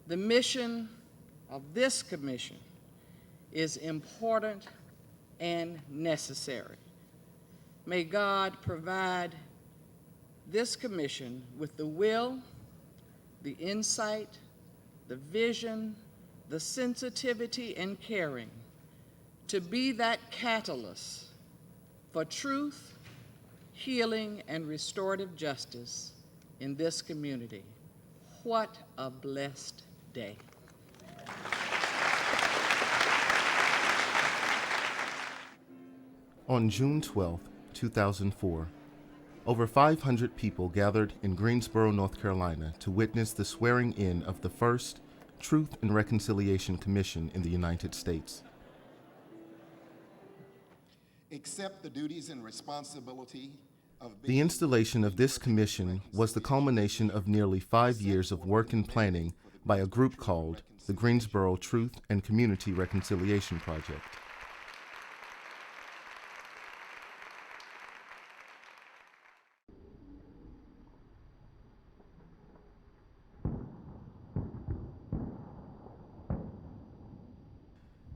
The mission of this commission is important and necessary. May God provide this commission with the will, the insight, the vision, the sensitivity and caring to be that catalyst for truth, healing, and restorative justice in this community. What a blessed day. On June 12, 2004, over 500 people gathered in Greensboro, North Carolina to witness the swearing in of the first Truth and Reconciliation Commission in the United States. Accept the duties and responsibility of The installation of this commission was the culmination of nearly 5 years of work and planning by a group called the Greensboro Truth and Community Reconciliation Project.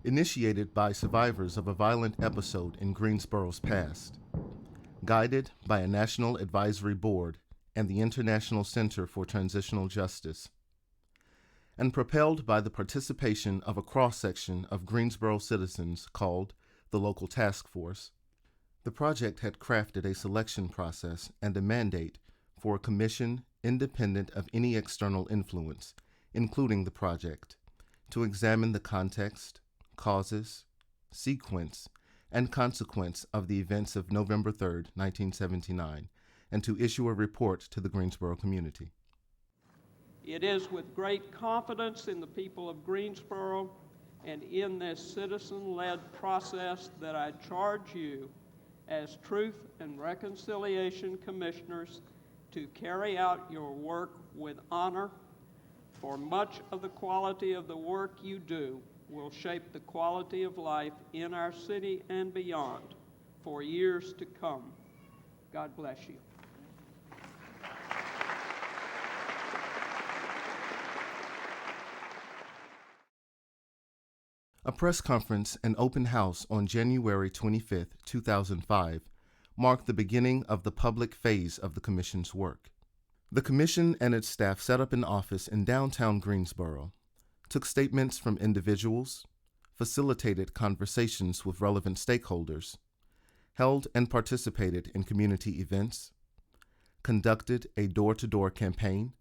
Initiated by survivors of a violent episode in Greensboro's past, guided by a National Advisory Board and the International Center for Transitional Justice, and propelled by the participation of a cross-section of Greensboro citizens called the Local Task Force, the project had crafted a selection process and a mandate for a commission independent of any external influence, including the project, to examine the context, causes, sequence, and consequence of the events of November 3, 1979, and to issue a report to the Greensboro community. It is with great confidence in the people of Greensboro and in this citizen-led process that I charge you as Truth and Reconciliation Commissioners to carry out your work with honor, for much of the quality of the work you do will shape the quality of life in our city and beyond for years to come. God bless you. A press conference and open house on January 25, 2005, marked the beginning of the public phase of the Commission's work. The Commission and its staff set up an office in downtown Greensboro, took statements from individuals, facilitated conversations with relevant stakeholders, held and participated in community events, conducted a door-to-door campaign,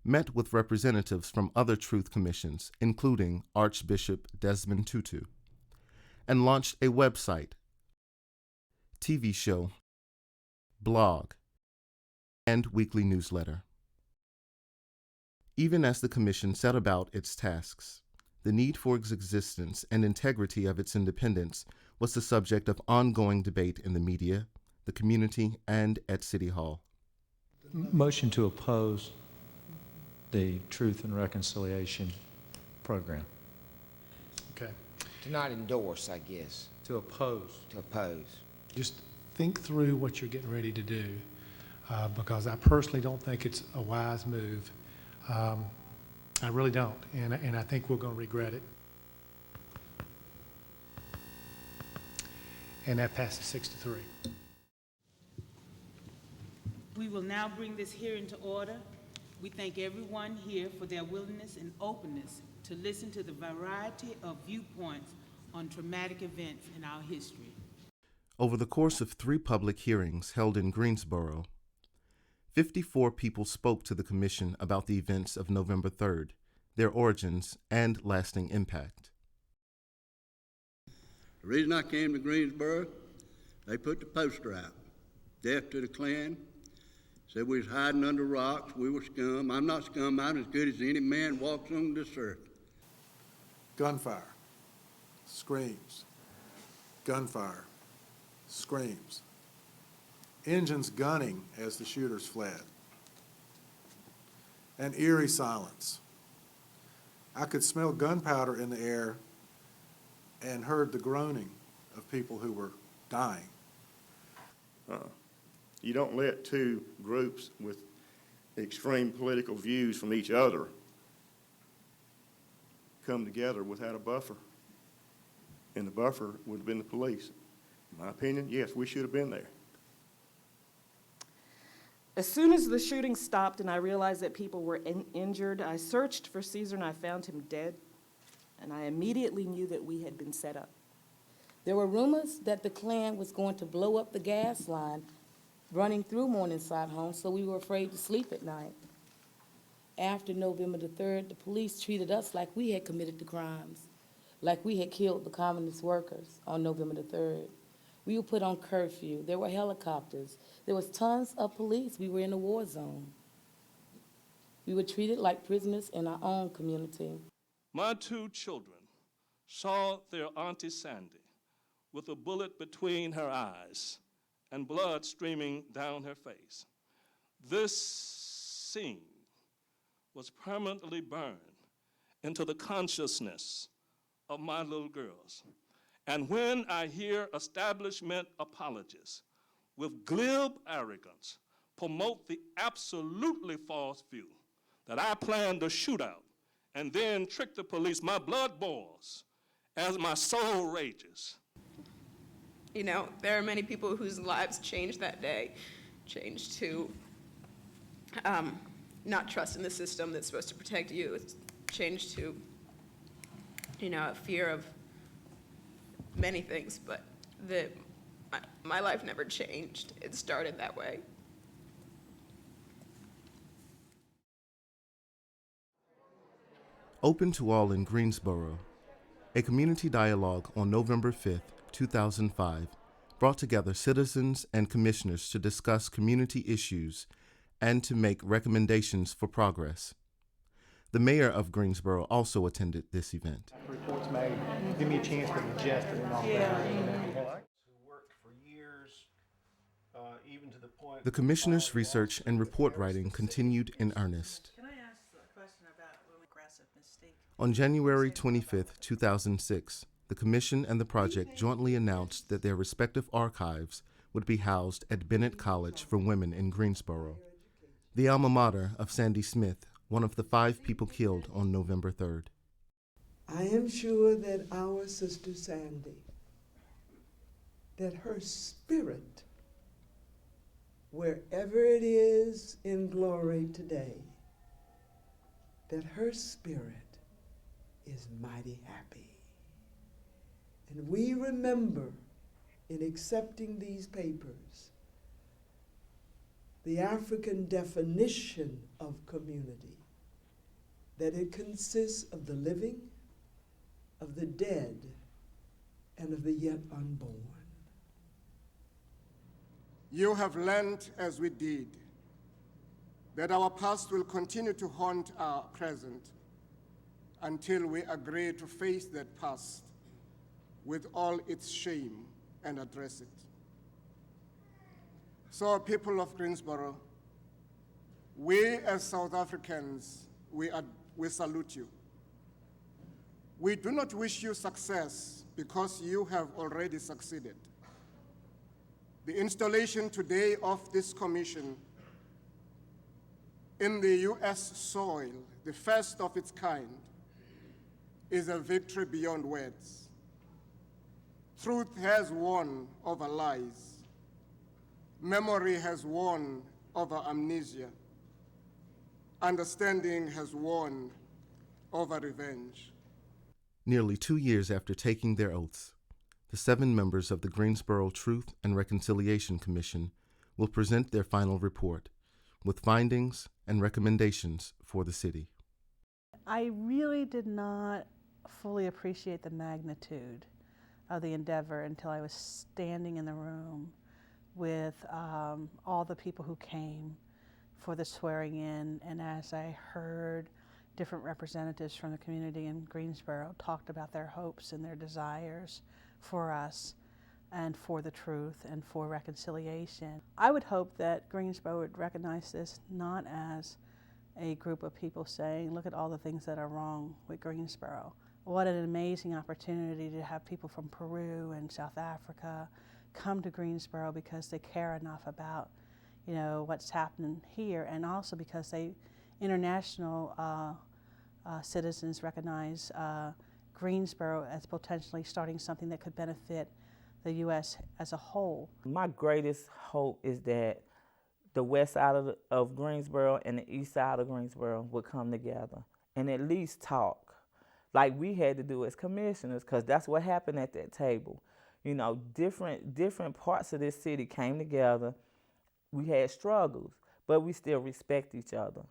met with representatives from other truth commissions, including Archbishop Desmond Tutu, and launched a website, TV show, blog, and weekly newsletter. Even as the Commission set about its tasks, the need for its existence and integrity of its independence was the subject of ongoing debate in the media, the community, and at City Hall. Motion to oppose the Truth and Reconciliation program. Okay. To not endorse, I guess. To oppose. To oppose. Just think through what you're getting ready to do, because I personally don't think it's a wise move. I really don't, and I think we're going to regret it. And that passes 6-3. We will now bring this hearing to order. We thank everyone here for their willingness and openness to listen to the variety of viewpoints on traumatic events in our history. Over the course of 3 public hearings held in Greensboro, 54 people spoke to the Commission about the events of November 3rd, their origins, and lasting impact. The reason I came to Greensboro, they put the poster out, Death to the Klan. Said we was hiding under rocks, we were scum. I'm not scum, I'm as good as any man walks on this earth. Gunfire, screams, gunfire, screams. Engines gunning as the shooters fled. An eerie silence. I could smell gunpowder in the air and heard the groaning of people who were dying. You don't let two groups with extreme political views from each other come together without a buffer. And the buffer would have been the police. In my opinion, yes, we should have been there. As soon as the shooting stopped and I realized that people were injured, I searched for Caesar and I found him dead. And I immediately knew that we had been set up. There were rumors that the Klan was going to blow up the gas line running through Morningside homes, so we were afraid to sleep at night. After November the 3rd, the police treated us like we had committed the crimes, like we had killed the communist workers on November the 3rd. We were put on curfew. There were helicopters. There was tons of police. We were in a war zone. We were treated like prisoners in our own community. My two children saw their Auntie Sandy with a bullet between her eyes and blood streaming down her face. This scene was permanently burned into the consciousness of my little girls. And when I hear establishment apologists with glib arrogance promote the absolutely false view that I planned a shootout and then trick the police, my blood boils as my soul rages. You know, there are many people whose lives changed that day, changed to not trust in the system that's supposed to protect you. It's changed to, you know, a fear of many things, but my life never changed. It started that way. Open to all in Greensboro, a community dialogue on November 5th, 2005, brought together citizens and commissioners to discuss community issues and to make recommendations for progress. The mayor of Greensboro also attended this event. Reports made, give me a chance to digest it and all that. Who worked for years, even to the point. The commissioner's research and report writing continued in earnest. Can I ask a question about an aggressive mistake? On January 25th, 2006, the commission and the project jointly announced that their respective archives would be housed at Bennett College for Women in Greensboro, the alma mater of Sandy Smith, one of the 5 people killed on November 3rd. I am sure that our sister Sandy, that her spirit, wherever it is in glory today, that her spirit is mighty happy. And we remember in accepting these papers the African definition of community, that it consists of the living, of the dead, and of the yet unborn. You have learned, as we did, that our past will continue to haunt our present until we agree to face that past with all its shame and address it. So, people of Greensboro, we as South Africans, we salute you. We do not wish you success because you have already succeeded. The installation today of this commission in the U.S. soil, the first of its kind, is a victory beyond words. Truth has won over lies. Memory has won over amnesia. Understanding has won over revenge. Nearly 2 years after taking their oaths, the 7 members of the Greensboro Truth and Reconciliation Commission will present their final report with findings and recommendations for the city. I really did not fully appreciate the magnitude of the endeavor until I was standing in the room with all the people who came for the swearing in, and as I heard different representatives from the community in Greensboro talked about their hopes and their desires for us and for the truth and for reconciliation. I would hope that Greensboro would recognize this not as a group of people saying, look at all the things that are wrong with Greensboro. What an amazing opportunity to have people from Peru and South Africa come to Greensboro because they care enough about, what's happening here, and also because international citizens recognize Greensboro as potentially starting something that could benefit the U.S. as a whole. My greatest hope is that the west side of Greensboro and the east side of Greensboro would come together and at least talk like we had to do as commissioners, because that's what happened at that table. You know, different parts of this city came together. We had struggles, but we still respect each other.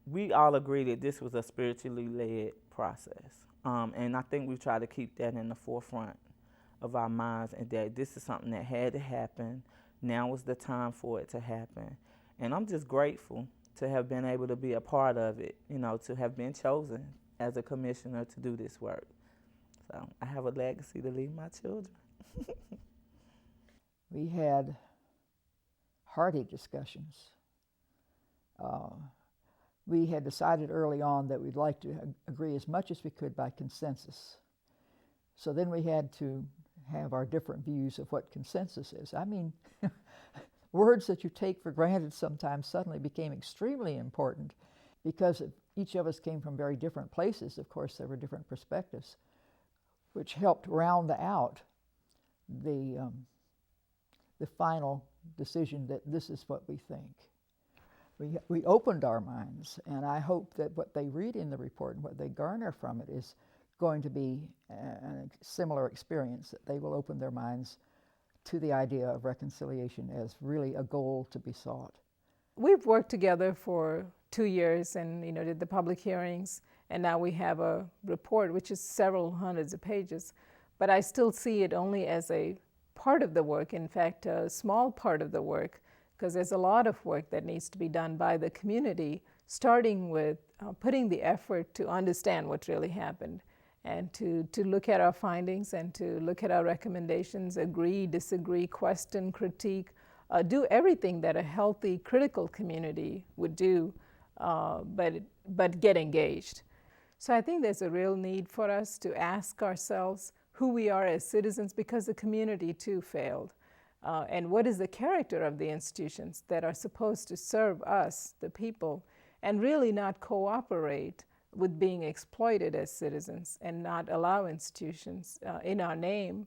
We all agree that this was a spiritually led process, and I think we try to keep that in the forefront of our minds, and that this is something that had to happen. Now was the time for it to happen. And I'm just grateful to have been able to be a part of it, you know, to have been chosen as a commissioner to do this work. So I have a legacy to leave my children. We had hearty discussions. We had decided early on that we'd like to agree as much as we could by consensus. So then we had to have our different views of what consensus is. I mean, words that you take for granted sometimes suddenly became extremely important because each of us came from very different places. Of course, there were different perspectives, which helped round out the final decision that this is what we think. We opened our minds, and I hope that what they read in the report and what they garner from it is going to be a similar experience, that they will open their minds to the idea of reconciliation as really a goal to be sought. We've worked together for 2 years and did the public hearings, and now we have a report which is several hundreds of pages, but I still see it only as a part of the work, in fact a small part of the work, because there's a lot of work that needs to be done by the community, starting with putting the effort to understand what really happened, and to look at our findings and to look at our recommendations, agree, disagree, question, critique, do everything that a healthy, critical community would do, but get engaged. So I think there's a real need for us to ask ourselves who we are as citizens, because the community too failed. And what is the character of the institutions that are supposed to serve us, the people, and really not cooperate with being exploited as citizens, and not allow institutions in our name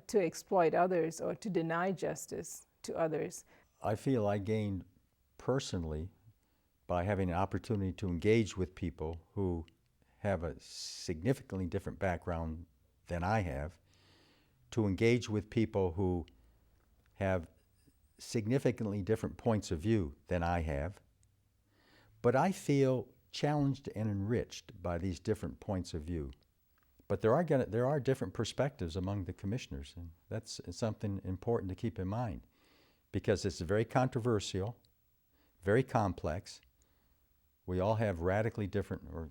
to exploit others or to deny justice to others. I feel I gained personally by having an opportunity to engage with people who have a significantly different background than I have, to engage with people who have significantly different points of view than I have. But I feel challenged and enriched by these different points of view. But there are different perspectives among the commissioners, and that's something important to keep in mind, because it's very controversial, very complex. We all have radically different, or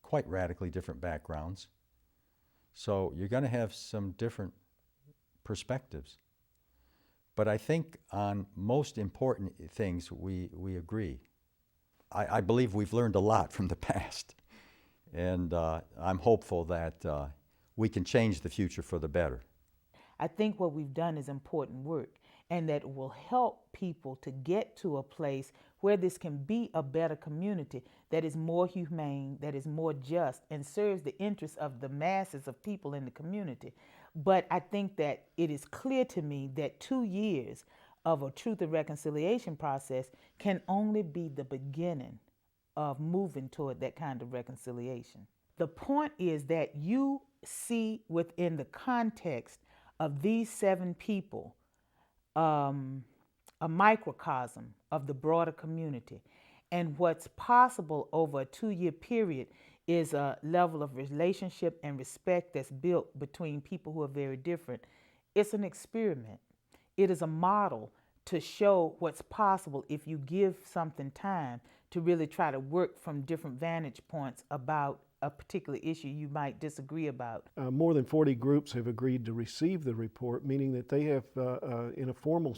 quite radically different backgrounds. So you're going to have some different perspectives. But I think on most important things we agree. I believe we've learned a lot from the past, and I'm hopeful that we can change the future for the better. I think what we've done is important work, and that will help people to get to a place where this can be a better community that is more humane, that is more just, and serves the interests of the masses of people in the community. But I think that it is clear to me that 2 years of a truth and reconciliation process can only be the beginning of moving toward that kind of reconciliation. The point is that you see within the context of these 7 people a microcosm of the broader community. And what's possible over a 2-year period is a level of relationship and respect that's built between people who are very different. It's an experiment. It is a model to show what's possible if you give something time to really try to work from different vantage points about a particular issue you might disagree about. More than 40 groups have agreed to receive the report, meaning that they have, in a formal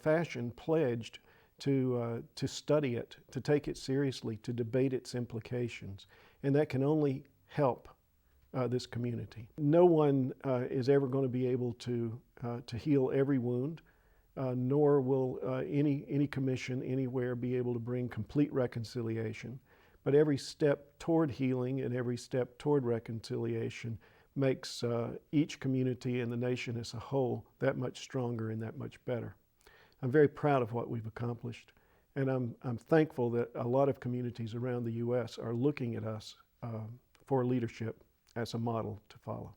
fashion, pledged to study it, to take it seriously, to debate its implications. And that can only help this community. No one is ever going to be able to heal every wound, nor will any commission anywhere be able to bring complete reconciliation. But every step toward healing and every step toward reconciliation makes each community and the nation as a whole that much stronger and that much better. I'm very proud of what we've accomplished, and I'm thankful that a lot of communities around the U.S. are looking at us for leadership as a model to follow.